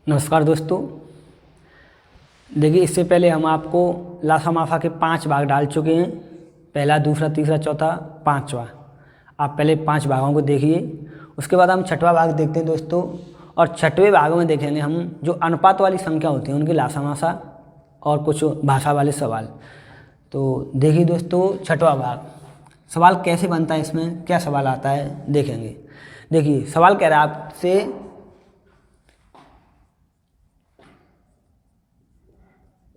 नमस्कार दोस्तों। देखिए, इससे पहले हम आपको लासा माफा के 5 भाग डाल चुके हैं। पहला, दूसरा, तीसरा, चौथा, 5वां। आप पहले 5 भागों को देखिए, उसके बाद हम 6वां भाग देखते हैं दोस्तों। और 6वें भाग में देखेंगे हम जो अनुपात वाली संख्या होती हैं उनकी लासा मासा और कुछ भाषा वाले सवाल। तो देखिए दोस्तों, 6वां भाग सवाल कैसे बनता है, इसमें क्या सवाल आता है देखेंगे। देखिए, सवाल कह रहा है आपसे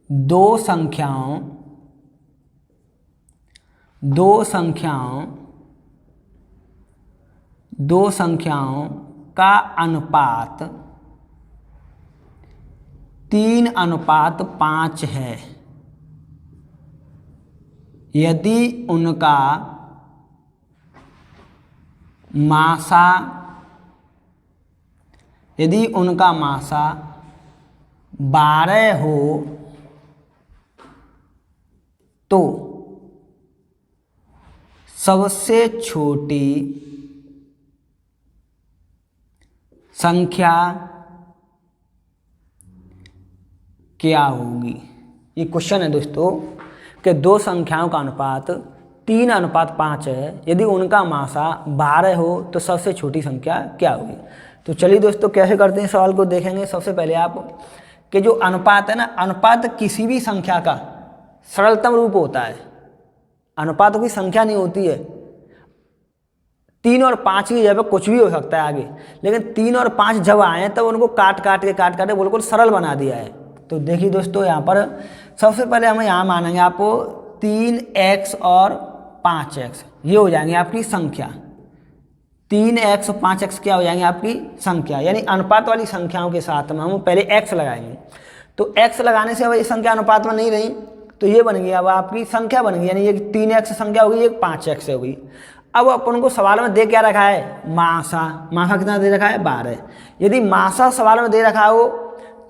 दो संख्याओं का अनुपात 3:5 है यदि उनका मासा 12 हो तो सबसे छोटी संख्या क्या होगी। ये क्वेश्चन है दोस्तों कि दो संख्याओं का अनुपात 3:5 है, यदि उनका मासा 12 हो तो सबसे छोटी संख्या क्या होगी। तो चलिए दोस्तों, कैसे करते हैं सवाल को देखेंगे। सबसे पहले आप कि जो अनुपात है ना, अनुपात किसी भी संख्या का सरलतम रूप होता है। अनुपात कोई संख्या नहीं होती है। 3 और 5 की जगह कुछ भी हो सकता है आगे, लेकिन 3 और 5 जब आए तब उनको काट के बिल्कुल सरल बना दिया है। तो देखिए दोस्तों, यहाँ पर सबसे पहले हम यहाँ मानेंगे आपको 3x और 5x, ये हो जाएंगे आपकी संख्या। 3x और 5x क्या हो जाएंगे आपकी संख्या, यानी अनुपात वाली संख्याओं के साथ में हम पहले x लगाएंगे। तो x लगाने से अब ये संख्या अनुपात में नहीं रही, तो ये बन गई अब आपकी संख्या बन गई, यानी ये 3x संख्या होगी, एक 5x होगी। अब अपन को सवाल में दे क्या रखा है, मासा कितना दे रखा है 12। यदि मासा सवाल में दे रखा हो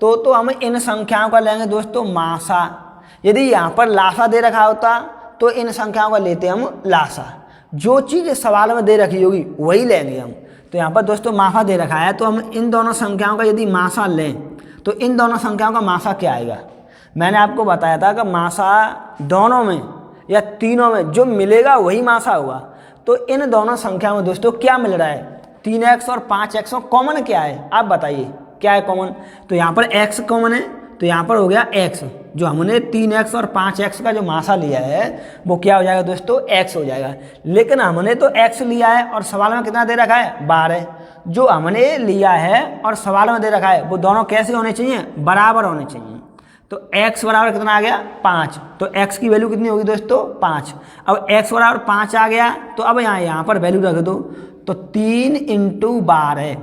तो हम इन संख्याओं का लेंगे दोस्तों मासा। यदि यहाँ पर लासा दे रखा होता तो इन संख्याओं का लेते हम लासा। जो चीज़ सवाल में दे रखी होगी वही लेंगे हम। तो यहाँ पर दोस्तों मासा दे रखा है, तो हम इन दोनों संख्याओं का यदि मासा लें तो इन दोनों संख्याओं का मासा क्या आएगा। मैंने आपको बताया था कि मासा दोनों में या तीनों में जो मिलेगा वही मासा होगा। तो इन दोनों संख्याओं में दोस्तों क्या मिल रहा है, 3x और 5x में कॉमन क्या है, आप बताइए क्या है कॉमन। तो यहाँ पर x कॉमन है, तो यहाँ पर हो गया x। जो हमने 3x और 5x का जो मासा लिया है वो क्या हो जाएगा दोस्तों, x हो जाएगा। लेकिन हमने तो x लिया है और सवाल में कितना दे रखा है 12। जो हमने लिया है और सवाल में दे रखा है वो दोनों कैसे होने चाहिए, बराबर होने चाहिए। तो x बराबर कितना आ गया 5, तो x की वैल्यू कितनी होगी दोस्तों 5। अब x बराबर 5 आ गया, तो अब यहाँ पर वैल्यू रख दो। तो 3 × 12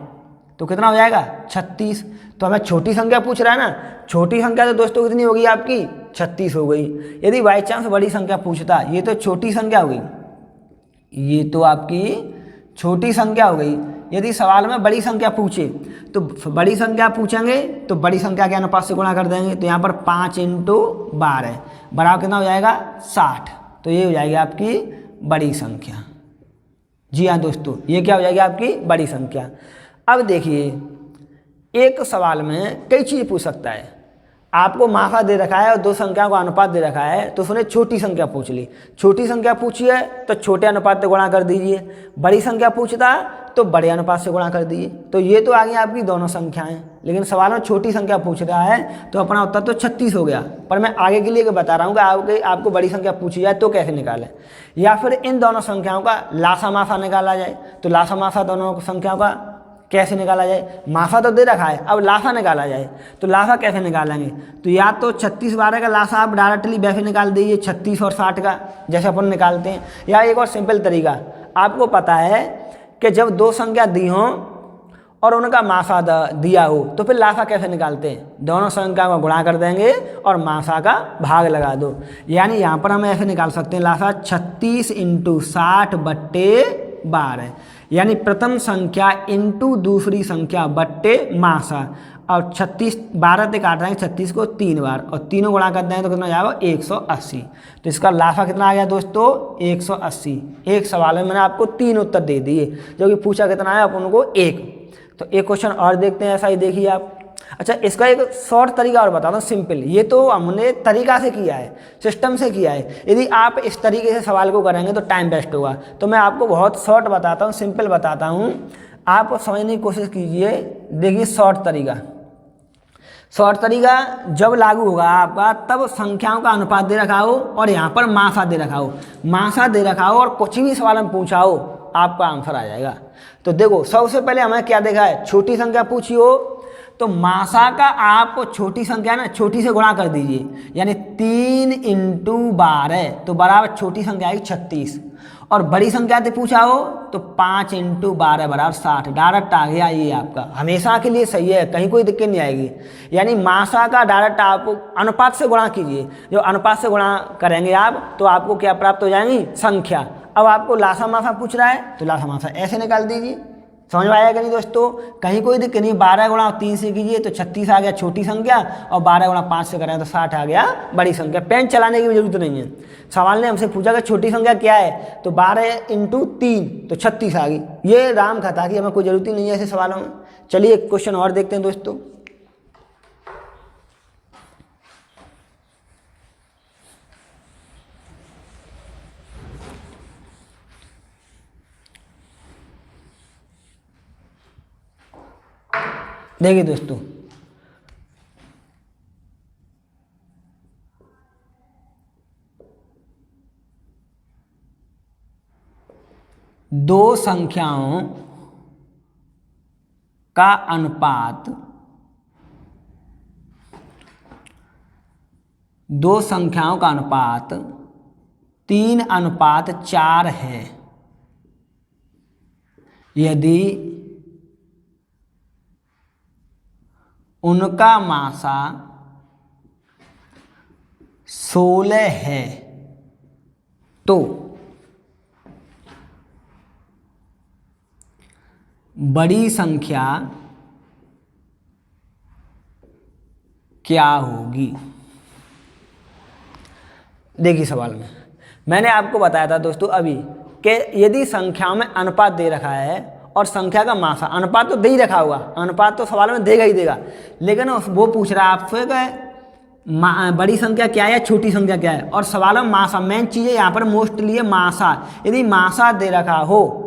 तो कितना हो जाएगा 36। तो हमें छोटी संख्या पूछ रहा है ना, छोटी संख्या तो दोस्तों कितनी होगी आपकी 36 हो गई। यदि बाई चांस बड़ी संख्या पूछता, ये तो छोटी संख्या हो गई, ये तो आपकी छोटी संख्या हो गई। यदि सवाल में बड़ी संख्या पूछे तो बड़ी संख्या पूछेंगे तो बड़ी संख्या के अनुपात से गुणा कर देंगे। तो यहाँ पर 5 × 12 बराबर कितना हो जाएगा 60। तो ये हो जाएगी आपकी बड़ी संख्या। जी हाँ दोस्तों, ये क्या हो जाएगी आपकी बड़ी संख्या। अब देखिए, एक सवाल में कई चीज़ पूछ सकता है। आपको मासा दे रखा है और दो संख्याओं का अनुपात दे रखा है, तो उसने छोटी संख्या पूछ ली। छोटी संख्या पूछी है तो छोटे अनुपात से गुणा कर दीजिए। बड़ी संख्या पूछता तो बड़े अनुपात से गुणा कर दीजिए। तो ये तो आ गई आपकी दोनों संख्याएं, लेकिन सवाल में छोटी संख्या पूछ रहा है तो अपना उत्तर तो 36 हो गया। पर मैं आगे के लिए बता रहा हूँ कि आपको बड़ी संख्या पूछी जाए तो कैसे निकालें, या फिर इन दोनों संख्याओं का लासा मासा निकाला जाए। तो लासा मासा दोनों संख्याओं का कैसे निकाला जाए, मासा तो दे रखा है, अब लासा निकाला जाए। तो लासा कैसे निकालेंगे, तो या तो 36 12 का लासा आप डायरेक्टली वैसे निकाल दीजिए 36 और 60 का जैसे अपन निकालते हैं। या एक और सिंपल तरीका, आपको पता है कि जब दो संख्या दी हों और उनका मासा दिया हो तो फिर लासा कैसे निकालते हैं, दोनों संख्या को गुणा कर देंगे और मासा का भाग लगा दो। यानी यहाँ पर हम ऐसे निकाल सकते हैं लासा 36 × 60 बट्टे 12, यानी प्रथम संख्या इंटू दूसरी संख्या बट्टे मासा। और 36 12 से काट देंगे 36 को 3 बार और तीनों गुणा कर देंगे तो कितना जाएगा 180। तो इसका लाफा कितना आ गया दोस्तों 180। एक सवाल में मैंने आपको 3 उत्तर दे दिए, जो कि पूछा कितना है अपन को 1। तो एक क्वेश्चन और देखते हैं, ऐसा ही देखिए आप। अच्छा, इसका एक शॉर्ट तरीका और बताता हूँ, सिंपल। ये तो हमने तरीका से किया है, सिस्टम से किया है। यदि आप इस तरीके से सवाल को करेंगे तो टाइम वेस्ट होगा। तो मैं आपको बहुत शॉर्ट बताता हूँ, सिंपल बताता हूँ, आप समझने की कोशिश कीजिए। देखिए शॉर्ट तरीका, शॉर्ट तरीका जब लागू होगा आपका, तब संख्याओं का अनुपात दे रखा हो और यहाँ पर मासा दे रखा हो, मासा दे रखा हो और कुछ भी सवाल में पूछा हो, आपका आंसर आ जाएगा। तो देखो सबसे पहले हमें क्या देखा है, छोटी संख्या पूछी हो तो मासा का आप छोटी संख्या ना छोटी से गुणा कर दीजिए, यानी 3 × 12 तो बराबर छोटी संख्या आई 36। और बड़ी संख्या से पूछा हो तो 5 × 12 बराबर 60। डायरेक्ट आ गया ये आपका, हमेशा के लिए सही है, कहीं कोई दिक्कत नहीं आएगी। यानी मासा का डायरेक्ट आप अनुपात से गुणा कीजिए, जो अनुपात से गुणा करेंगे आप तो आपको क्या प्राप्त हो जाएंगी, संख्या। अब आपको लासा मासा पूछ रहा है तो लासा मासा ऐसे निकाल दीजिए। समझ में आया कि नहीं दोस्तों, कहीं कोई दिक्कत नहीं। 12 × 3 से कीजिए तो 36 आ गया छोटी संख्या, और 12 × 5 से करें तो 60 आ गया बड़ी संख्या। पेन चलाने की भी जरूरत नहीं है। सवाल ने हमसे पूछा कि छोटी संख्या क्या है, तो 12 × 3 तो 36 आ गई। ये राम खाता कि हमें कोई जरूरत ही नहीं है ऐसे सवालों में। चलिए एक क्वेश्चन और देखते हैं दोस्तों। देखिए दोस्तों, दो संख्याओं का अनुपात, दो संख्याओं का अनुपात 3:4 है यदि उनका मासा 16 है तो बड़ी संख्या क्या होगी। देखिए सवाल में मैंने आपको बताया था दोस्तों अभी कि यदि संख्याओं में अनुपात दे रखा है और संख्या का मासा, अनुपात तो दे ही रखा होगा, अनुपात तो सवाल में देगा ही देगा, लेकिन वो पूछ रहा है आपसे कि बड़ी संख्या क्या है या छोटी संख्या क्या है, और सवाल में मासा, मेन चीज़ है यहाँ पर मोस्टली है मासा। यदि मासा दे रखा हो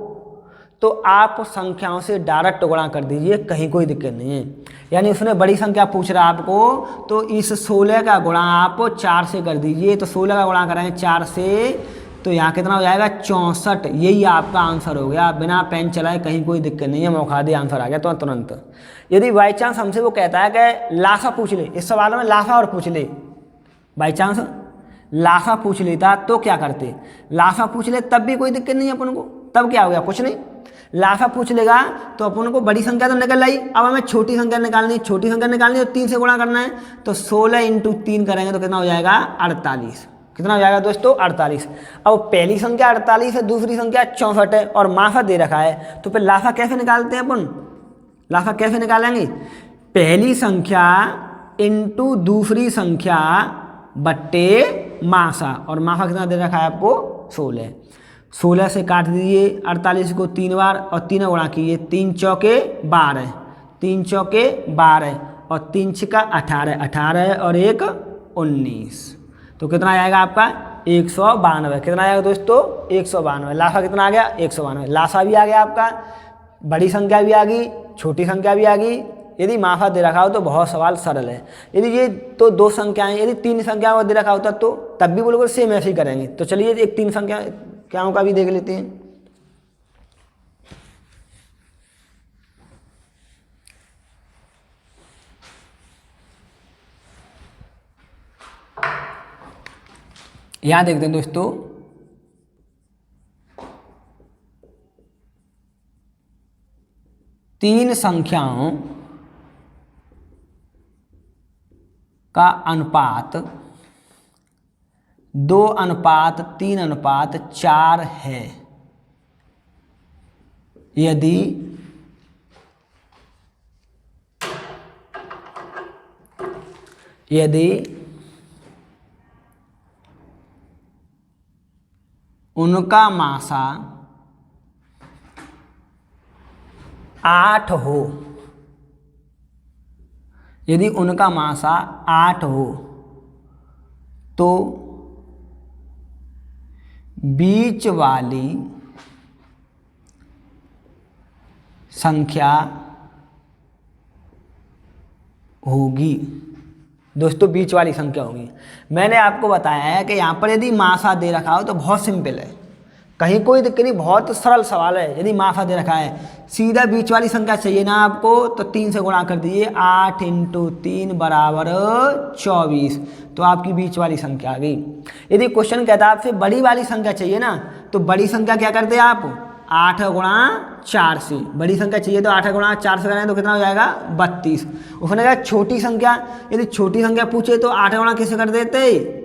तो आप संख्याओं से डायरेक्ट गुणा कर दीजिए, कहीं कोई दिक्कत नहीं है। यानी उसने बड़ी संख्या पूछ रहा है आपको, तो इस 16 का गुणा आप 4 से कर दीजिए। तो 16 का गुणा करेंगे 4 से तो यहाँ कितना हो जाएगा, 64। यही आपका आंसर हो गया, बिना पेन चलाए, कहीं कोई दिक्कत नहीं है, मौका दे आंसर आ गया तो तुरंत। यदि बाई चांस हमसे वो कहता है कि लासा पूछ ले, इस सवाल में लासा और पूछ ले, बाई चांस लासा पूछ लेता तो क्या करते, लासा पूछ ले तब भी कोई दिक्कत नहीं है अपन को, तब क्या हो गया, कुछ नहीं। लासा पूछ लेगा तो अपन को बड़ी संख्या तो निकल आई, अब हमें छोटी संख्या निकालनी है, छोटी संख्या निकालनी है तो 3 से गुणा करना है। तो 16 × 3 करेंगे तो कितना हो जाएगा, 48। कितना हो जाएगा दोस्तों, 48। अब पहली संख्या 48 है, दूसरी संख्या 64 है और मासा दे रखा है, तो फिर लासा कैसे निकालते हैं अपन, लासा कैसे निकालेंगे, पहली संख्या इंटू दूसरी संख्या बट्टे मासा, और मासा कितना दे रखा है आपको, 16। 16 से काट दीजिए 48 को 3 बार और 3 गुणा कीजिए, 3 चौके 12, 3 चौके 12 और 3 छिका 18, 18 और 1 19। तो कितना आएगा आपका, 192। कितना आएगा दोस्तों, 192। लासा कितना आ गया, 192। लासा भी आ गया आपका, बड़ी संख्या भी आ गई, छोटी संख्या भी आ गई। यदि मासा दे रखा हो तो बहुत सवाल सरल है। यदि ये तो दो संख्याएं, यदि 3 संख्याओं दे रखा होता तो तब भी बिल्कुल सेम ऐसे ही करेंगे। तो चलिए एक 3 संख्याओं का भी देख लेते हैं। यहां देखते हैं दोस्तों, तीन संख्याओं का अनुपात 2:3:4 है यदि उनका मासा 8 हो, यदि उनका मासा 8 हो तो बीच वाली संख्या होगी। दोस्तों बीच वाली संख्या होगी। मैंने आपको बताया है कि यहाँ पर यदि मासा दे रखा हो तो बहुत सिंपल है, कहीं कोई दिक्कत नहीं, बहुत सरल सवाल है। यदि मासा दे रखा है, सीधा बीच वाली संख्या चाहिए ना आपको, तो 3 से गुणा कर दीजिए। 8 × 3 = 24, तो आपकी बीच वाली संख्या आ गई। यदि क्वेश्चन कहता है आपसे बड़ी वाली संख्या चाहिए ना, तो बड़ी संख्या क्या करते हैं आप, 8 × 4 से। बड़ी संख्या चाहिए तो 8 × 4 से करें तो कितना हो जाएगा, 32। उसने कहा छोटी संख्या, यदि छोटी संख्या पूछे तो 8 गुणा किसे कर देते,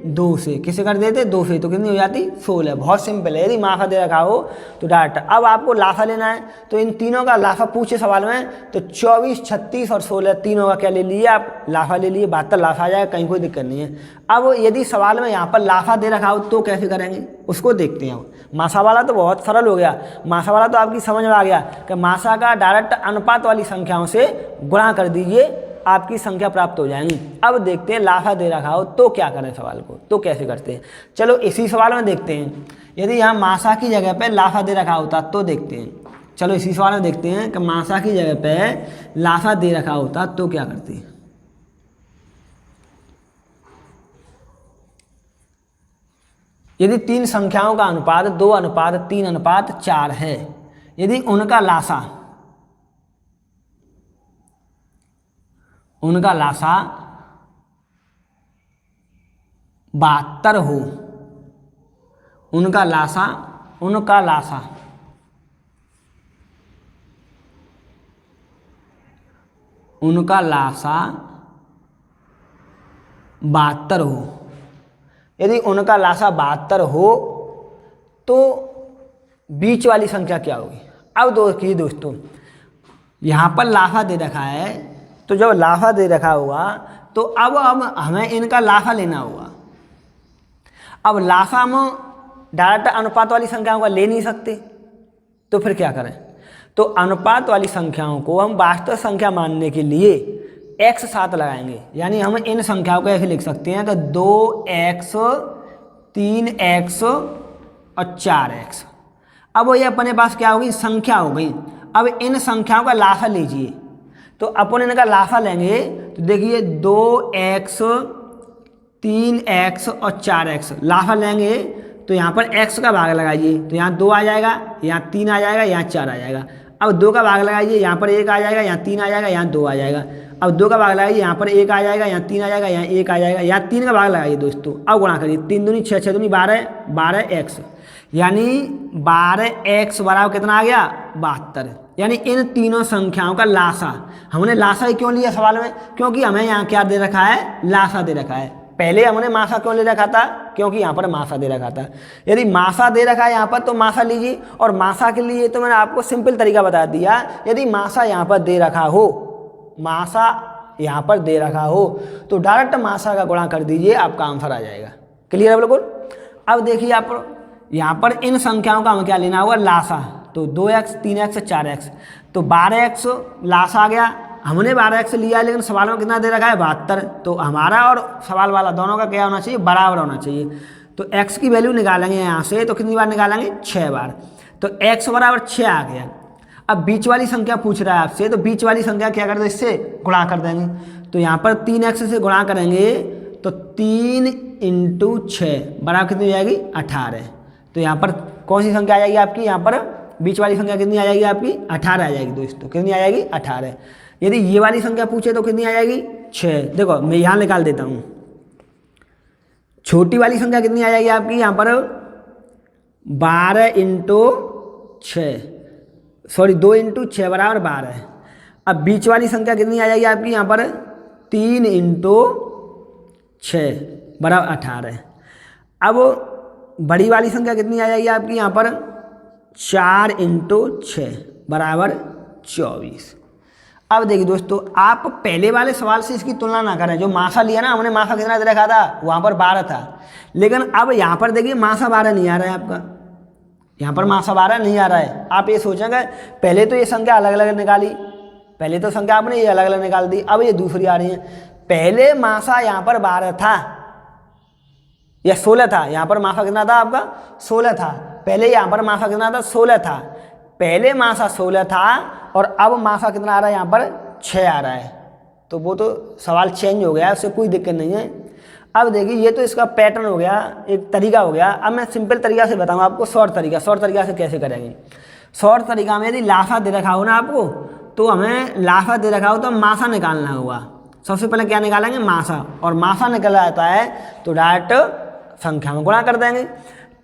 2 से। किसे कर देते, 2 से, तो कितनी हो जाती, 16। बहुत सिंपल है। यदि माफा दे रखा हो तो डायरेक्ट। अब आपको लाफा लेना है, तो इन तीनों का लाफा पूछे सवाल में, तो 24, 36 और 16 तीनों का क्या ले लिए आप, लाफा ले लिए। 72 लाफा आ जाएगा, कहीं कोई दिक्कत नहीं है। अब यदि सवाल में यहाँ पर लाफा दे रखा हो तो कैसे करेंगे, उसको देखते हैं। मासा वाला तो बहुत सरल हो गया, मासा वाला तो आपकी समझ में आ गया कि मासा का डायरेक्ट अनुपात वाली संख्याओं से गुणा कर दीजिए, आपकी संख्या प्राप्त हो जाएंगी। अब देखते हैं लाफा दे रखा हो तो क्या करें, सवाल को तो कैसे करते हैं। चलो इसी सवाल में देखते हैं, यदि यहाँ मासा की जगह पे लाफा दे रखा होता तो देखते हैं। चलो इसी सवाल में देखते हैं कि मासा की जगह पे लाफा दे रखा होता तो क्या करते हैं। यदि 3 संख्याओं का अनुपात 2:3:4 है, यदि उनका लासा 72 हो, उनका लासा 72 हो, यदि उनका लासा 72 हो तो बीच वाली संख्या क्या होगी। अब दोस्तों यहाँ पर लाफा दे रखा है, तो जब लाफा दे रखा होगा तो अब हमें इनका लाफा लेना होगा। अब लाफा हम डायरेक्ट अनुपात वाली संख्याओं का ले नहीं सकते, तो फिर क्या करें, तो अनुपात वाली संख्याओं को हम वास्तविक संख्या मानने के लिए x साथ लगाएंगे। यानी हम इन संख्याओं को ऐसे लिख सकते हैं कि 2x, 3x और 4x। अब ये अपने पास क्या होगी, संख्या हो गई। अब इन संख्याओं का लाफा लीजिए, तो अपन इनका लाफा लेंगे तो देखिए 2x, 3x और 4x लाफा लेंगे, तो यहाँ पर x का भाग लगाइए, तो यहाँ 2 आ जाएगा, यहाँ 3 आ जाएगा, यहाँ 4 आ जाएगा। अब 2 का भाग लगाइए, यहाँ पर 1 आ जाएगा, यहाँ 3 आ जाएगा, यहाँ 2 आ जाएगा। अब 2 का भाग लगाइए, यहाँ पर 1 आ जाएगा, यहाँ 3 आ जाएगा, यहाँ 1 आ जाएगा, यहाँ 3 का भाग लगाइए दोस्तों। अब गुणा करिए, 3 दूनी 6, 6 दूनी 12, 12x, यानी 12x बराबर कितना आ गया, 72। यानी इन तीनों संख्याओं का लासा, हमने लासा ही क्यों लिया सवाल में, क्योंकि हमें यहाँ क्या दे रखा है, लासा दे रखा है। पहले हमने मासा क्यों ले रखा था, क्योंकि यहाँ पर मासा दे रखा था। यदि मासा दे रखा है यहाँ पर तो मासा लीजिए, और मासा के लिए तो मैंने आपको सिंपल तरीका बता दिया। यदि मासा यहाँ पर दे रखा हो, मासा यहाँ पर दे रखा हो तो डायरेक्ट मासा का गुणा कर दीजिए, आपका आंसर आ जाएगा। क्लियर है बिल्कुल। अब देखिए आप यहाँ पर इन संख्याओं का हमें क्या लेना होगा, लासा। तो 2x, 3x, 4x, तो 12x लासा आ गया। हमने 12x लिया है, लेकिन सवाल में कितना दे रखा है, 72। तो हमारा और सवाल वाला दोनों का क्या होना चाहिए, बराबर होना चाहिए। तो x की वैल्यू निकालेंगे यहाँ से, तो कितनी बार निकालेंगे, 6 बार। तो x बराबर 6 आ गया। अब बीच वाली संख्या पूछ रहा है आपसे, तो बीच वाली संख्या क्या कर दो, इससे गुणा कर देंगे। तो यहाँ पर 3x से गुणा करेंगे तो 3 × 6 बराबर कितनी हो जाएगी, 18। तो यहाँ पर कौन सी संख्या आ जाएगी आपकी, यहाँ पर बीच वाली संख्या कितनी आ जाएगी आपकी, 18 आ जाएगी दोस्तों। कितनी आ जाएगी, 18। यदि ये वाली संख्या पूछे तो कितनी आ जाएगी, 6। देखो मैं यहाँ निकाल देता हूँ, छोटी वाली संख्या कितनी आ जाएगी आपकी, यहाँ पर 12 × 6, सॉरी 2 × 6 बराबर 12। अब बीच वाली संख्या कितनी आ जाएगी आपकी, यहाँ पर 3 × 6 बराबर 18। अब बड़ी वाली संख्या कितनी आ जाएगी आपकी, यहाँ पर 4 × 6 बराबर 24। अब देखिए दोस्तों, आप पहले वाले सवाल से इसकी तुलना ना करें। जो मासा लिया ना हमने, मासा कितना दे रखा था, वहाँ पर 12 था, लेकिन अब यहाँ पर देखिए मासा 12 नहीं आ रहा है आपका, यहाँ पर मासा 12 नहीं आ रहा है। आप ये सोचेंगे पहले तो ये संख्या अलग अलग निकाली, पहले तो संख्या आपने ये अलग अलग निकाल दी, अब ये दूसरी आ रही है। पहले मासा यहाँ पर 12 था या 16 था, यहाँ पर मासा कितना था आपका 16 था, पहले यहाँ पर मासा कितना था 16 था, पहले मासा 16 था और अब मासा कितना आ रहा है यहाँ पर 6 आ रहा है, तो वो तो सवाल चेंज हो गया, उससे कोई दिक्कत नहीं है। अब देखिए ये तो इसका पैटर्न हो गया, एक तरीका हो गया। अब मैं सिंपल तरीका से बताऊंगा आपको, शॉर्ट तरीका से कैसे करेंगे। शॉर्ट तरीका में यदि लाफा दे रखा हो ना आपको, तो हमें लाफा दे रखा हो तो मासा निकालना होगा। सबसे पहले क्या निकालेंगे, मासा, और मासा निकल आता है तो डायरेक्ट संख्या में गुणा कर देंगे।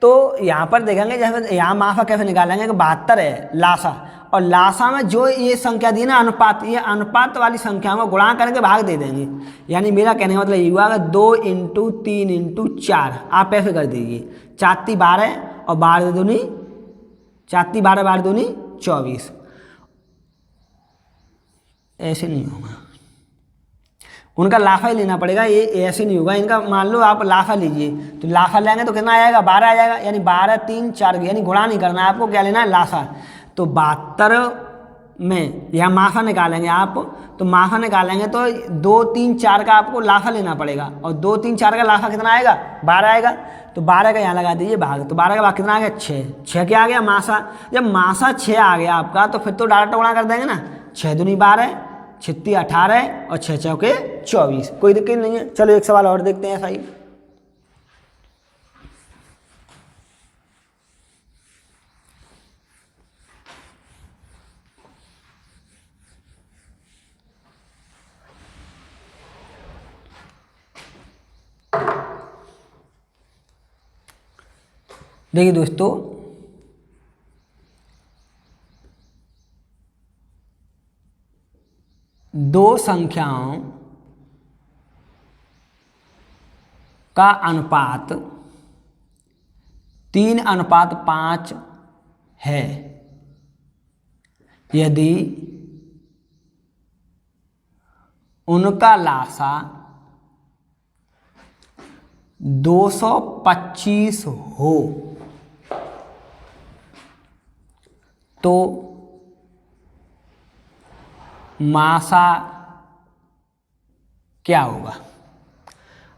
तो यहाँ पर देखेंगे, जैसे यहाँ मासा कैसे निकालेंगे कि 72 है लासा, और लासा में जो ये संख्या दी ना अनुपात, ये अनुपात वाली संख्या को गुणा करके भाग दे देंगे। यानी मेरा कहने का मतलब ये हुआ कि 2 × 3 × 4 आप ऐसे कर दीजिए, 4 × 12 और 12 दूनी 4 × 12 12 दूनी 24। ऐसे नहीं होगा, उनका लाफा ही लेना पड़ेगा, ये ऐसे नहीं होगा इनका। मान लो आप लाफा लीजिए, तो लाफा लेंगे तो कितना आएगा 12 आ जाएगा, यानी 12 3 4, यानी गुणा नहीं करना है आपको, क्या लेना है लाफा। तो 72 में यहाँ माफा निकालेंगे आप, तो माफा निकालेंगे तो 2 3 4 का आपको लाफा लेना पड़ेगा, और 2 3 4 का लाफा कितना आएगा 12 आएगा, तो 12 का यहाँ लगा दीजिए भाग, तो 12 का भाग कितना आ गया 6, 6 क्या आ गया मासा। जब मासा 6 आ गया आपका तो फिर तो डायरेक्ट गुणा कर देंगे ना, 6 दूनी 12 6 18 और 6 चौके 24, कोई दिक्कत नहीं है। चलो एक सवाल और देखते हैं ऐसा ही। देखिए दोस्तों, दो संख्याओं का अनुपात 3:5 है यदि उनका लासा 225 हो तो मासा क्या होगा।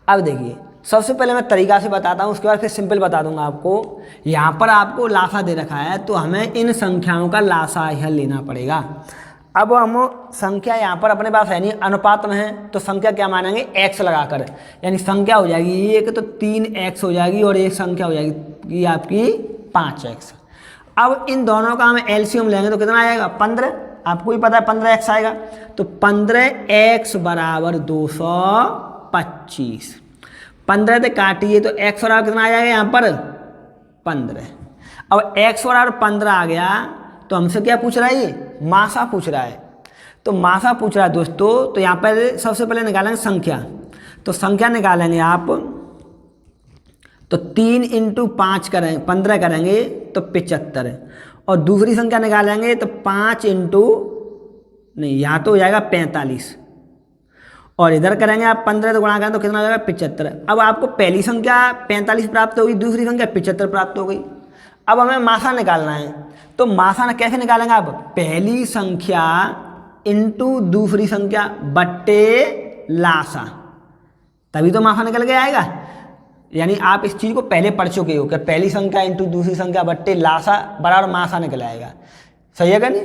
अब देखिए, सबसे पहले मैं तरीका से बताता हूँ, उसके बाद फिर सिंपल बता दूंगा आपको। यहाँ पर आपको लासा दे रखा है तो हमें इन संख्याओं का लासा यह लेना पड़ेगा। अब हम संख्या यहाँ पर अपने पास है नहीं, अनुपात में है, तो संख्या क्या मानेंगे x लगाकर, यानी संख्या हो जाएगी एक तो 3x हो जाएगी और एक संख्या हो जाएगी आपकी 5x। अब इन दोनों का हम एलसीएम लेंगे तो कितना आएगा 15, आपको ही पता है 15x आएगा, तो 15x बराबर 225। 15 से काटिए तो x बराबर कितना आ जाएगा यहाँ पर 15। अब x बराबर 15 आ गया तो हमसे क्या पूछ रहा है, ये मासा पूछ रहा है। तो मासा पूछ रहा है दोस्तों, तो यहाँ पर सबसे पहले निकालेंगे संख्या, तो संख्या निकालेंगे आप, तो 3 × 5 करेंगे 15 करेंगे तो 75, और दूसरी संख्या निकालेंगे तो 5 नहीं यहाँ तो हो जाएगा 45, और इधर करेंगे आप 15 तो गुणा करें तो कितना हो जाएगा 75। अब आपको पहली संख्या 45 प्राप्त होगी, दूसरी संख्या 75 प्राप्त हो गई। अब हमें मासा निकालना है, तो मासा कैसे निकालेंगे आप, पहली संख्या इंटू दूसरी संख्या बट्टे लासा, तभी तो मासा निकल के आएगा। यानी आप इस चीज़ को पहले पढ़ चुके हो कि पहली संख्या इंटू दूसरी संख्या बट्टे लासा बराबर मासा निकल आएगा, सही है क्या नहीं।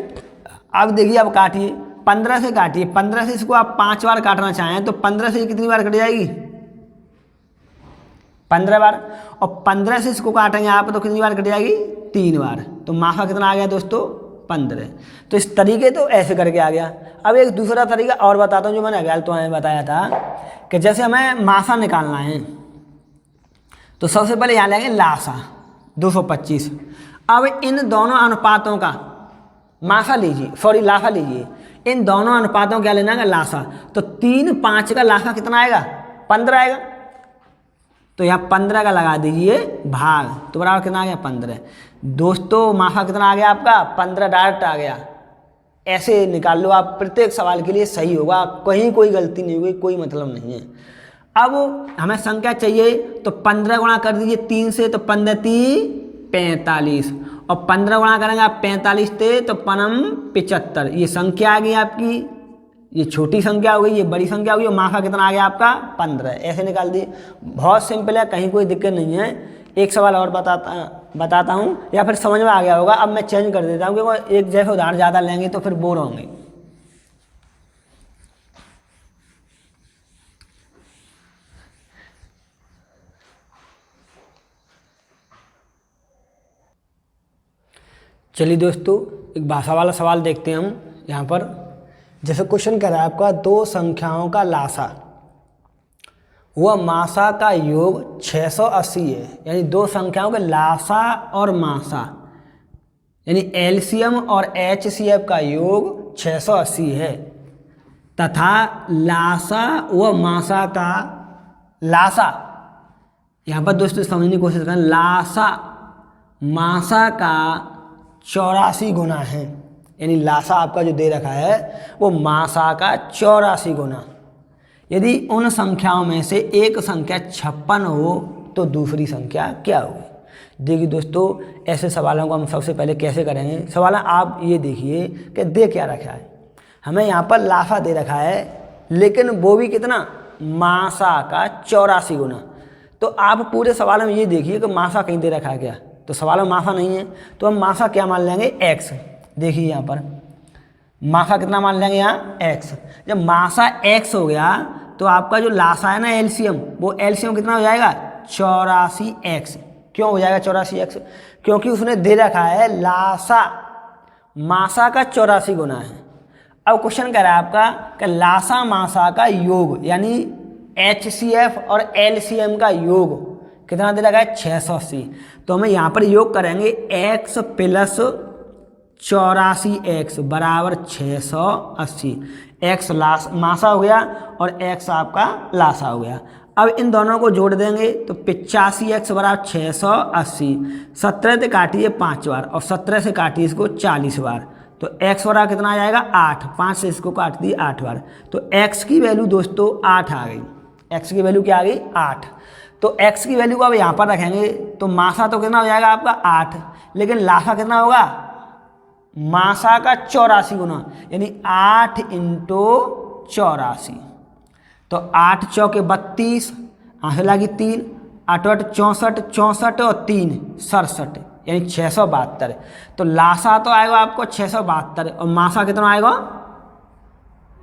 अब देखिए, अब काटिए, 15 से काटिए, 15 से इसको आप 5 बार काटना चाहें तो 15 से कितनी बार कट जाएगी 15 बार, और 15 से इसको काटेंगे आप तो कितनी बार कट जाएगी 3 बार, तो मासा कितना आ गया दोस्तों 15। तो इस तरीके तो ऐसे करके आ गया। अब एक दूसरा तरीका और बताता हूँ जो मैंने अगल तो हमें बताया था कि जैसे हमें मासा निकालना है तो सबसे पहले यहाँ लेंगे लासा 225। अब इन दोनों अनुपातों का मासा लीजिए, सॉरी लासा लीजिए, इन दोनों अनुपातों क्या लेना है लासा, तो 3 5 का लासा कितना आएगा 15 आएगा, तो यहाँ 15 का लगा दीजिए भाग, तो बराबर कितना आ गया 15। दोस्तों मासा कितना आ गया आपका 15 डायरेक्ट आ गया। ऐसे निकाल लो आप, प्रत्येक सवाल के लिए सही होगा, कहीं कोई गलती नहीं होगी, कोई मतलब नहीं है। अब हमें संख्या चाहिए तो 15 गुणा कर दीजिए 3 से, तो 15 3 45, और 15 गुणा करेंगे आप 45 से तो पनम 75। ये संख्या आ गई आपकी, ये छोटी संख्या हो गई, ये बड़ी संख्या हो गई, और मासा कितना आ गया आपका 15। ऐसे निकाल दिए। बहुत सिंपल है, कहीं कोई दिक्कत नहीं है। एक सवाल और बताता हूँ, या फिर समझ में आ गया होगा। अब मैं चेंज कर देता हूँ क्योंकि एक जैसे उदाहरण ज़्यादा लेंगे तो फिर बोर होंगे। चलिए दोस्तों, एक भाषा वाला सवाल देखते हैं हम यहाँ पर। जैसे क्वेश्चन कह रहा है आपका, दो संख्याओं का लासा व मासा का योग 680 है। यानी दो संख्याओं के लासा और मासा यानी एलसीएम और एचसीएफ का योग 680 है, तथा लासा व मासा का लासा, यहाँ पर दोस्तों समझने की कोशिश करें, लासा मासा का 84 गुना है। यानी लासा आपका जो दे रखा है वो मासा का 84 गुना। यदि उन संख्याओं में से एक संख्या 56 हो तो दूसरी संख्या क्या होगी। देखिए दोस्तों, ऐसे सवालों को हम सबसे पहले कैसे करेंगे। सवाल आप ये देखिए कि दे क्या रखा है। हमें यहाँ पर लासा दे रखा है, लेकिन वो भी कितना, मासा का 84 गुना। तो आप पूरे सवाल में ये देखिए कि मासा कहीं दे रखा है क्या, तो सवाल में मासा नहीं है, तो हम मासा क्या मान लेंगे, एक्स। देखिए यहाँ पर मासा कितना मान लेंगे, यहाँ एक्स। जब मासा एक्स हो गया तो आपका जो लासा है ना एलसीएम, वो एलसीएम कितना हो जाएगा, 84x। क्यों हो जाएगा 84x, क्योंकि उसने दे रखा है लासा मासा का 84 गुना है। अब क्वेश्चन कह रहा है आपका कि लासा मासा का योग, यानी एचसीएफ और एलसीएम का योग कितना दे रखा है, 680। तो हमें यहाँ पर योग करेंगे x प्लस 84x बराबर 680। x मासा हो गया और x आपका लासा हो गया। अब इन दोनों को जोड़ देंगे तो 85x बराबर 680। 17 से काटिए 5 बार और 17 से काटिए इसको 40 बार, तो x बराबर कितना आ जाएगा, 8। 5 से इसको काट दिए 8 बार, तो x की वैल्यू दोस्तों 8 आ गई। x की वैल्यू क्या आ गई, 8। तो x की वैल्यू को अब यहाँ पर रखेंगे तो मासा तो कितना हो जाएगा आपका 8, लेकिन लासा कितना होगा, मासा का 84 गुना, यानी 8 × 84। तो 8 चौके 32, आंखें लगी 3, 8 8 64, 64 और 3 67, यानी 672। तो लासा तो आएगा आपको 672 और मासा कितना आएगा,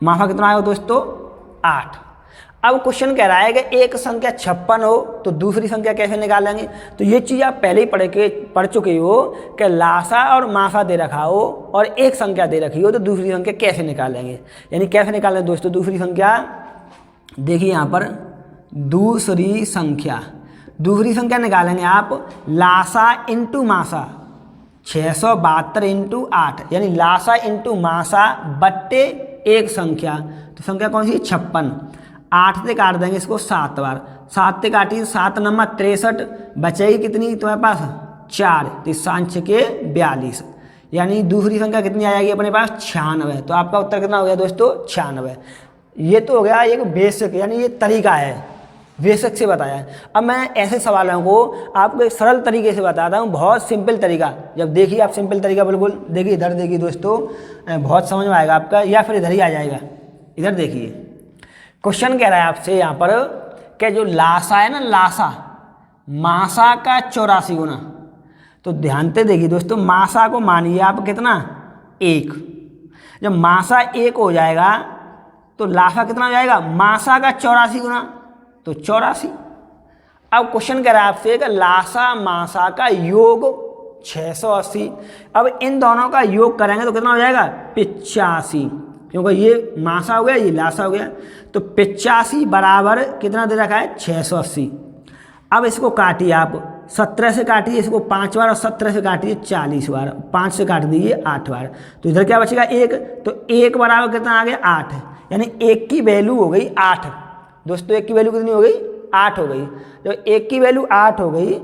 मासा कितना आएगा दोस्तों, 8। अब क्वेश्चन कह रहा है कि एक संख्या 56 हो तो दूसरी संख्या कैसे निकालेंगे। तो ये चीज़ आप पहले ही पढ़ चुके हो कि लासा और मासा दे रखा हो और एक संख्या दे रखी हो तो दूसरी संख्या कैसे निकालेंगे। यानी कैसे निकालेंगे दोस्तों दूसरी संख्या, देखिए यहाँ पर दूसरी संख्या निकालेंगे आप, लासा इंटू मासा 672 × 8, यानी लासा इंटू मासा बट्टे एक संख्या। तो संख्या कौन सी, 56। 8 से काट देंगे इसको 7 बार, 7 से काटिए 7 नंबर 63, बचेगी कितनी तुम्हारे पास, 4। तो 5 के 42, यानी दूसरी संख्या कितनी आ जाएगी अपने पास, 96। तो आपका उत्तर कितना हो गया दोस्तों, 96। ये तो हो गया एक बेसिक, यानी ये तरीका है, बेसिक से बताया है। अब मैं ऐसे सवालों को आपको एक सरल तरीके से बताता हूँ, बहुत सिंपल तरीका। जब देखिए आप सिंपल तरीका, बिल्कुल देखिए इधर देखिए दोस्तों, बहुत समझ में आएगा आपका, या फिर इधर ही आ जाएगा। इधर देखिए क्वेश्चन कह रहा है आपसे यहाँ पर कि जो लासा है ना, लासा मासा का 84 गुना। तो ध्यान से देखिए दोस्तों, मासा को मानिए आप कितना, 1। जब मासा 1 हो जाएगा तो लासा कितना हो जाएगा, मासा का 84 गुना, तो 84। अब क्वेश्चन कह रहा है आपसे कि लासा मासा का योग 680। अब इन दोनों का योग करेंगे तो कितना हो जाएगा, 85, क्योंकि ये मासा हो गया ये लासा हो गया। तो 85 बराबर कितना दे रखा है, 680। अब इसको काटिए आप, 17 से काटिए इसको 5 बार और 17 से काटिए 40 बार, 5 से काट दीजिए 8 बार, तो इधर क्या बचेगा, 1। तो 1 बराबर कितना आ गया, 8, यानी 1 की वैल्यू हो गई 8। दोस्तों 1 की वैल्यू कितनी हो गई, 8 हो गई। जब 1 की वैल्यू 8 हो गई,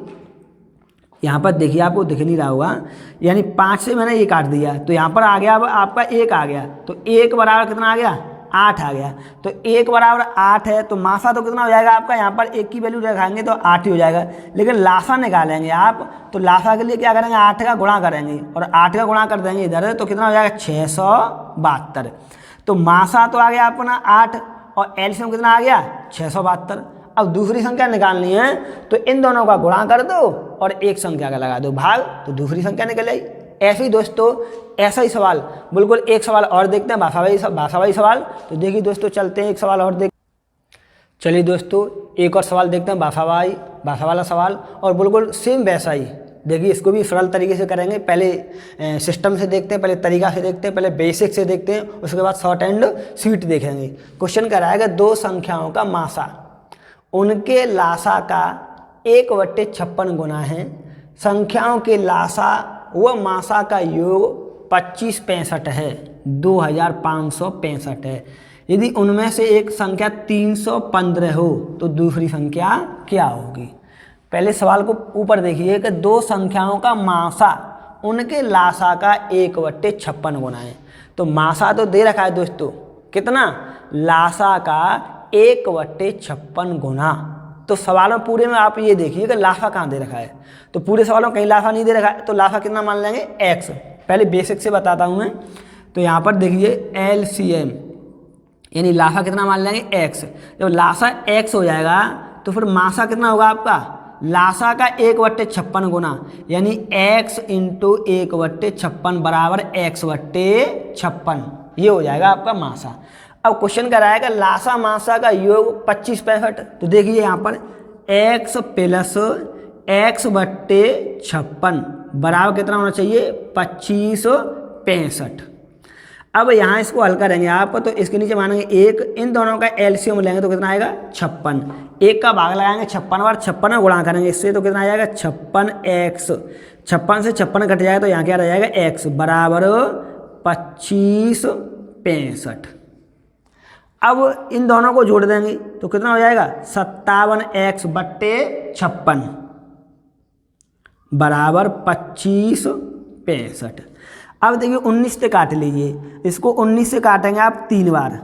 यहाँ पर देखिए आपको दिख नहीं रहा होगा, यानी 5 से मैंने ये काट दिया तो यहाँ पर आ गया, अब आपका 1 आ गया। तो 1 बराबर कितना आ गया, 8 आ गया। तो 1 बराबर 8 है, तो मासा तो कितना हो जाएगा आपका, यहाँ पर 1 की वैल्यू रखाएंगे तो 8 ही हो जाएगा। लेकिन लासा निकालेंगे आप, तो लासा के लिए क्या करेंगे, 8 का गुणा करेंगे और 8 का गुणा कर देंगे इधर, तो कितना हो जाएगा 672। तो मासा तो आ गया अपना 8 और एलसीएम कितना आ गया 672। अब दूसरी संख्या निकालनी है तो इन दोनों का गुणा कर दो और एक संख्या का लगा दो भाग, तो दूसरी संख्या निकल आई। ऐसे ही दोस्तों ऐसा ही सवाल, बिल्कुल एक सवाल और देखते हैं, भाषावाही सवाल। तो देखिए दोस्तों चलते हैं एक सवाल और देख, चलिए दोस्तों एक और सवाल देखते हैं भाषा वाला सवाल, और बिल्कुल सेम वैसा ही। देखिए इसको भी सरल तरीके से करेंगे, पहले सिस्टम से देखते हैं, पहले तरीका से देखते हैं, पहले बेसिक से देखते हैं, उसके बाद शॉर्ट एंड स्वीट देखेंगे। क्वेश्चन कह रहा है कि दो संख्याओं का मासा उनके लासा का 1/56 गुना है, संख्याओं के लासा व मासा का योग 2565 है, 2565 है। यदि उनमें से एक संख्या 315 हो तो दूसरी संख्या क्या होगी। पहले सवाल को ऊपर देखिए कि दो संख्याओं का मासा उनके लासा का 1/56 गुना है। तो मासा तो दे रखा है दोस्तों, कितना, लासा का 1/56 गुना। तो सवालों पूरे में आप ये देखिए कि लासा कहाँ दे रखा है, तो पूरे सवालों में कहीं लासा नहीं दे रखा है, तो लासा कितना मान लेंगे x। पहले बेसिक से बताता हूँ मैं, तो यहाँ पर देखिए एलसीएम यानी लासा कितना मान लेंगे x। जब लासा x हो जाएगा तो फिर मासा कितना होगा आपका, लासा का 1/56 गुना, यानी x इंटू 1/56 बराबर x/56, ये हो जाएगा आपका मासा। अब क्वेश्चन कर रहा है कि लासा मासा का योग 2565। तो देखिए यहाँ पर x प्लस x/56 बराबर कितना होना चाहिए 2565। अब यहाँ इसको हल करेंगे आप, तो इसके नीचे मानेंगे 1, इन दोनों का एलसीएम लेंगे तो कितना आएगा 56, 1 का भाग लगाएंगे 56 बार, 56 में गुणा करेंगे इससे तो कितना आ जाएगा 56x, 56 से 56 कट जाएगा तो यहाँ क्या रह जाएगा x बराबर 2565। अब इन दोनों को जोड़ देंगे तो कितना हो जाएगा 57x/56 बराबर 2565। अब देखिए 19 से काट लीजिए, इसको 19 से काटेंगे आप 3 बार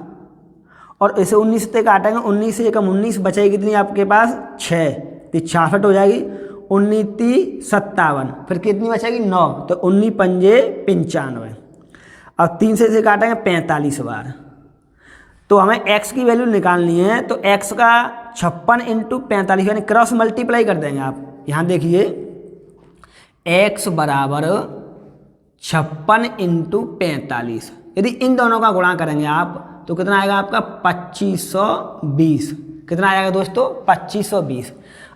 और इसे 19 से काटेंगे, 19 से कम 19 बचेगी कितनी आपके पास 6, तो 66 हो जाएगी, 19 57, फिर कितनी बचेगी 9, तो 19 पंजे 95। अब 3 से इसे काटेंगे 45 बार, तो हमें x की वैल्यू निकालनी है, तो x का 56 इंटू 45 यानी क्रॉस मल्टीप्लाई कर देंगे आप। यहाँ देखिए x बराबर 56 इंटू 45, यदि इन दोनों का गुणा करेंगे आप तो कितना आएगा आपका 2520। कितना आएगा दोस्तों 2520।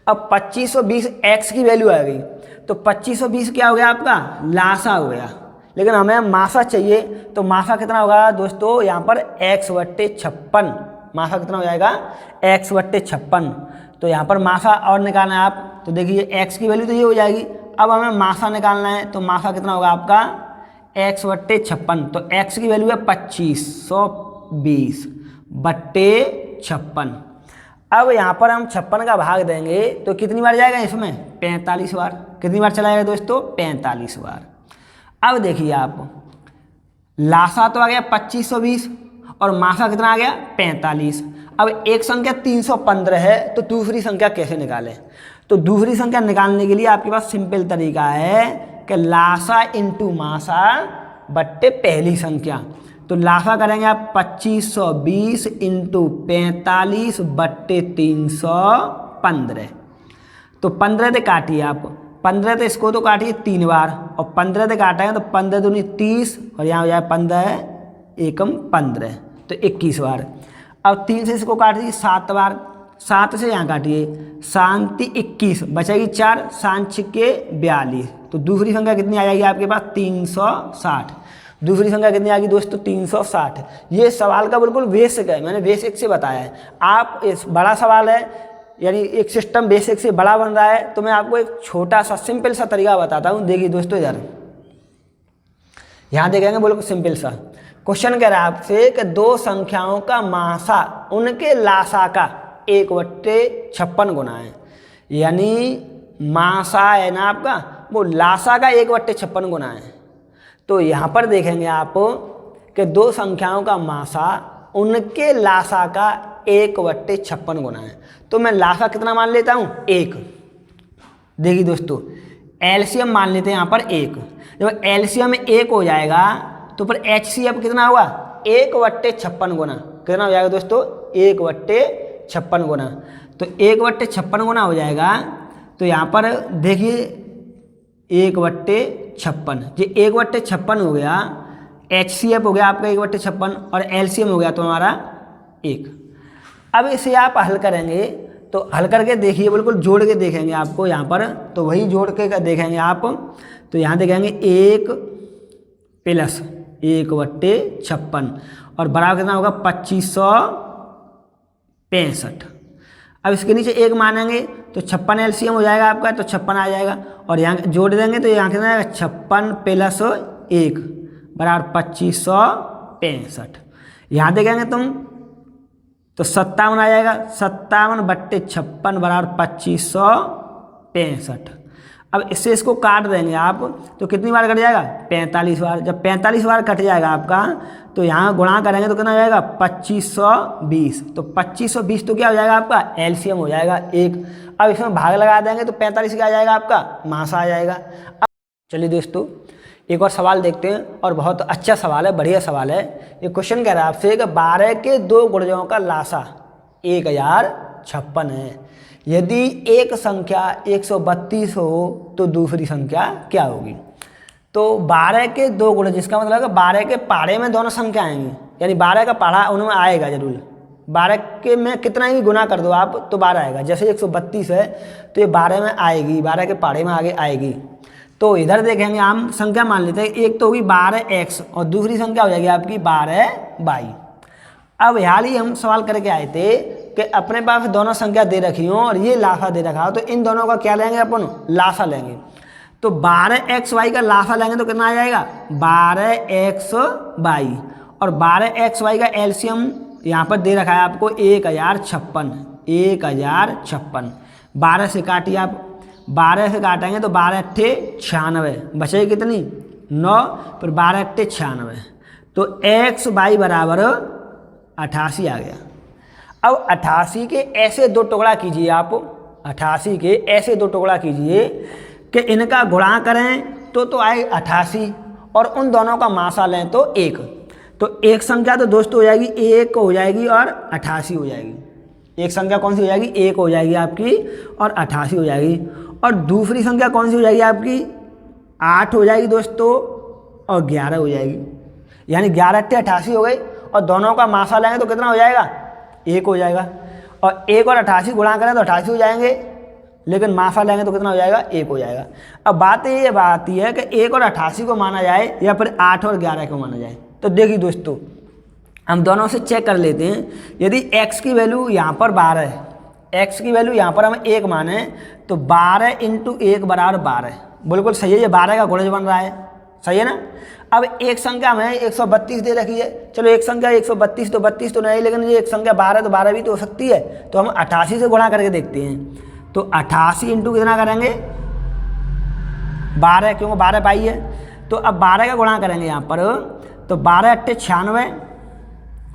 अब 2520 x की वैल्यू आ गई, तो 2520 क्या हो गया आपका लासा हो गया, लेकिन हमें मासा चाहिए, तो मासा कितना होगा दोस्तों यहाँ पर x/56, मासा कितना हो जाएगा x/56। तो यहाँ पर मासा और निकालना है आप, तो देखिए x की वैल्यू तो ये हो जाएगी, अब हमें मासा निकालना है, तो मासा कितना होगा आपका x/56, तो x की वैल्यू है 2520/56। अब यहाँ पर हम 56 का भाग देंगे तो कितनी बार जाएगा इसमें 45 बार। कितनी बार चलाएगा दोस्तों 45 बार। अब देखिए आप लासा तो आ गया 2520 और मासा कितना आ गया 45। अब एक संख्या 315 है तो दूसरी संख्या कैसे निकालें, तो दूसरी संख्या निकालने के लिए आपके पास सिंपल तरीका है कि लासा इंटू मासा बट्टे पहली संख्या। तो लासा करेंगे आप 2520 इंटू 45 बट्टे 315, तो 15 से काटिए आप, 15 से इसको तो काटिए 3 बार और 15 से काटेंगे तो 15 दूनी 30 और यहाँ हो जाए 15 एकम 15, तो 21 बार। अब 3 से इसको काटिए 7 बार, 7 से यहाँ काटिए, 7 21 बचेगी 4, 7 6 42, तो दूसरी संख्या कितनी आ जाएगी आपके पास 360। दूसरी संख्या कितनी आ गई दोस्तों 360। ये सवाल का बिल्कुल बेसिक है, मैंने बेसिक से बताया है। आप इस बड़ा सवाल है यानी एक सिस्टम बेसिक से बड़ा बन रहा है, तो मैं आपको एक छोटा सा सिंपल सा तरीका बताता हूँ। देखिए दोस्तों इधर यहाँ देखेंगे, बिल्कुल सिंपल सा क्वेश्चन कह रहा है आपसे कि दो संख्याओं का मासा उनके लासा का 1/56 गुना है, यानी मासा है ना आपका वो लासा का 1/56 गुना है। तो यहाँ पर देखेंगे आप कि दो संख्याओं का मासा उनके लासा का 1/56 गुना है। तो मैं लासा कितना मान लेता हूँ 1। देखिए दोस्तों एलसीएम मान लेते हैं यहाँ पर 1। जब एलसीएम 1 हो जाएगा तो फिर एचसीएफ कितना होगा 1/56 गुना। कितना हो जाएगा दोस्तों 1/56 गुना। तो 1/56 गुना हो जाएगा। तो यहाँ पर देखिए 1/56, ये 1/56 हो गया, एचसीएफ हो गया आपका 1/56 और एलसीएम हो गया तो हमारा 1। अब इसे आप हल करेंगे तो हल करके देखिए, बिल्कुल जोड़ के देखेंगे आपको यहाँ पर, तो वही जोड़ के देखेंगे आप। तो यहाँ देखेंगे 1 + 1/56 और बराबर कितना होगा 2565। अब इसके नीचे 1 मानेंगे तो 56 एलसीएम हो जाएगा आपका, तो 56 आ जाएगा और यहाँ जोड़ देंगे तो यहाँ कितना आएगा 56 + 1 बराबर 2565। यहाँ देखेंगे तुम तो 57 आ जाएगा, 57/56 बराबर 2565। अब इससे इसको काट देंगे आप तो कितनी बार कट जाएगा 45 बार। जब 45 बार कट जाएगा आपका तो यहाँ गुणा करेंगे तो कितना हो जाएगा 2520। तो 2520 तो क्या हो जाएगा आपका एलसीएम हो जाएगा 1। अब इसमें भाग लगा देंगे तो 45 क्या आ जाएगा आपका मासा आ जाएगा। अब चलिए दोस्तों एक और सवाल देखते हैं और बहुत अच्छा सवाल है, बढ़िया सवाल है। ये क्वेश्चन कह रहा है आपसे कि 12 के 2 गुणजों का लासा 1056 है। यदि एक संख्या 132 हो तो दूसरी संख्या क्या होगी। तो 12 के 2 गुण, जिसका मतलब है 12 के पहाड़े में दोनों संख्या आएंगी, यानी 12 का पहाड़ा उनमें आएगा जरूर। 12 के में कितना ही गुना कर दो आप तो 12 आएगा। जैसे 132 है तो ये 12 में आएगी, 12 के पहाड़े में आगे आएगी। तो इधर देखेंगे हम संख्या मान लेते हैं, एक तो होगी 12x और दूसरी संख्या हो जाएगी आपकी 12y। अब हाल ही हम सवाल करके आए थे कि अपने पास दोनों संख्या दे रखी हो और ये लासा दे रखा हो तो इन दोनों का क्या लेंगे अपन लासा लेंगे। तो 12xy का लासा लेंगे तो कितना आ जाएगा 12xy और 12xy का एलसीएम यहाँ पर दे रखा है आपको 1056। 12 से काटिए आप, 12 से काटेंगे तो 12 अट्ठे 96 बचेगी कितनी 9, फिर 12 अट्ठे 96 तो xy बराबर 88 आ गया। अब 88 के ऐसे 2 टुकड़ा कीजिए आप, 88 के ऐसे 2 टुकड़ा कीजिए कि इनका गुणा करें तो आए 88 और उन दोनों का मासा लें तो 1। तो एक संख्या तो दोस्तों हो जाएगी 1 हो जाएगी और 88 हो जाएगी। एक संख्या कौन सी हो जाएगी 1 हो जाएगी आपकी और 88 हो जाएगी। और दूसरी संख्या कौन सी हो जाएगी आपकी 8 हो जाएगी दोस्तों और 11 हो जाएगी। यानी 11 अट्ठे 88 हो गई और दोनों का मासा लेंगे तो कितना हो जाएगा 1 हो जाएगा। और 1 और 88 गुणा करें तो 88 हो जाएंगे, लेकिन मासा लेंगे तो कितना हो जाएगा 1 हो जाएगा। अब बात ये आती है कि 1 और 88 को माना जाए या फिर 8 और 11 को माना जाए। तो देखिए दोस्तों हम दोनों से चेक कर लेते हैं। यदि x की वैल्यू यहाँ पर 12 है, x की वैल्यू यहाँ पर हम 1 माने तो 12 × 1 बराबर 12, बिल्कुल सही है। ये 12 का गुणज बन रहा है, सही है ना। अब एक संख्या हमें 132 दे रखी है, चलो एक संख्या 132 तो 32 तो नहीं, लेकिन ये एक संख्या 12 तो 12 भी तो हो सकती है। तो हम 88 से गुणा करके देखते हैं। तो 88 इंटू कितना करेंगे 12, क्योंकि 12 पाई है। तो अब 12 का गुणा करेंगे यहाँ पर तो 12 अट्ठे 96,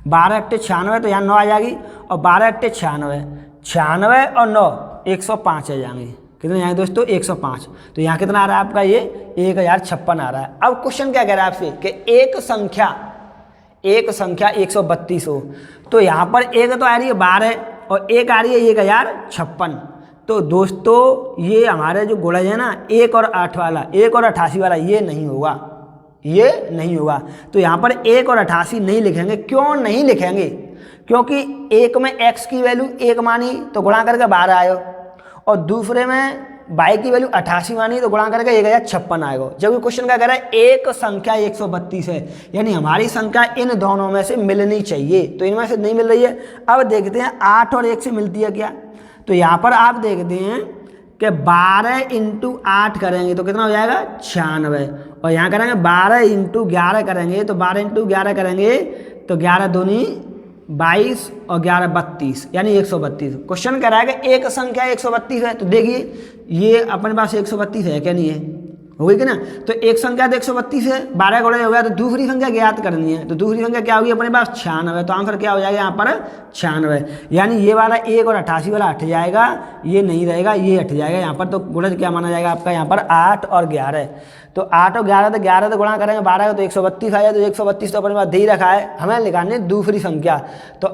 12 अट्ठे 96 तो यहाँ 9 आ जाएगी और 12 अट्ठे 96, 96 और 9 105 आ जाएंगे। कितने जाएंगे दोस्तों 105। तो यहाँ कितना आ रहा है आपका ये 1056 आ रहा है। अब क्वेश्चन क्या कह रहा है आपसे कि एक संख्या 132 हो तो यहाँ पर एक तो आ रही है 12 और एक आ रही है 1056। तो दोस्तों ये हमारे जो गुणज है ना 1 और 8 वाला, 1 और 88 वाला ये नहीं होगा, ये नहीं होगा। तो यहाँ पर 1 और 88 नहीं लिखेंगे। क्यों नहीं लिखेंगे? क्योंकि एक में x की वैल्यू 1 मानी तो गुणा करके 12 आयो और दूसरे में y की वैल्यू 88 मानी तो गुणा करके 1056 आएगा। जब क्वेश्चन क्या कह रहा है एक संख्या 132 है, यानी हमारी संख्या इन दोनों में से मिलनी चाहिए, तो इनमें से नहीं मिल रही है। अब देखते हैं 8 और 1 से मिलती है क्या। तो यहाँ पर आप देखते हैं कि 12 × 8 करेंगे तो कितना हो जाएगा 96 और यहाँ करेंगे 12 × 11 करेंगे तो 12 × 11 करेंगे तो 11 दूनी 22 और 11 32 यानी 132। क्वेश्चन कह रहा है कि एक संख्या 132 है। तो देखिए ये अपने पास 132 है क्या नहीं है, हो गई कि ना। तो एक संख्या तो 132 है, 12 गुणे हो गया, तो दूसरी संख्या ज्ञात करनी है। तो दूसरी संख्या क्या होगी अपने पास 96। तो आंसर क्या हो जाएगा यहाँ पर 96। यानी ये वाला 1 और 88 वाला हट जाएगा, ये नहीं रहेगा, ये हट जाएगा यहाँ पर। तो गुणज क्या माना जाएगा आपका यहाँ पर 8 और 11। तो 8 और 11, तो 11 तो गुणा करेंगे 12 का तो 132 आएगा। तो 132 तो अपने पास दे ही रखा है, हमें निकालनी दूसरी संख्या। तो